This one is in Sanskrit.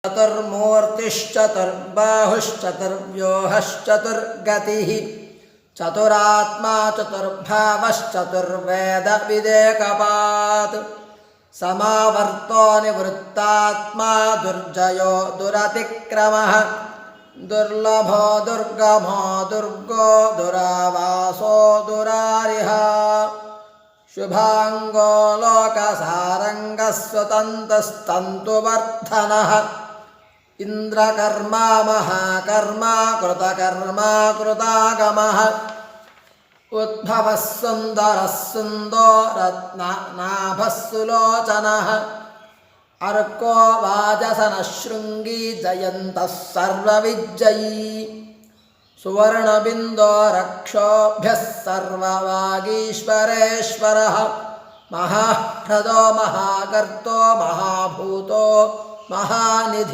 चतुर्मूर्तिश्चतुर्बाहुश्चतुर्व्यूहश्चतुर्गतिः चतुरात्मा चतुर्भावश्चतुर्वेदविदेकपात् समावर्तो निवृत्तात्मा दुर्जयो दुरतिक्रमः दुर्लभो दुर्गमो दुर्गो दुरावासो दुरारिः शुभांगो लोकसारंगः स्वतन्तस्तन्तुवर्धनः इंद्रकर्मा महाकर्मा कृतकर्मा कृतागमः उद्भवः सुन्दरः सुन्दो रत्ननाभः सुलोचनः अर्को वाजसनः शृंगी जयन्तः सर्वविजयी सुवर्णबिन्दो रक्षोभ्यः सर्ववागीश्वरेश्वरः महाह्रदो महाकर्तो महाभूतो महानिधि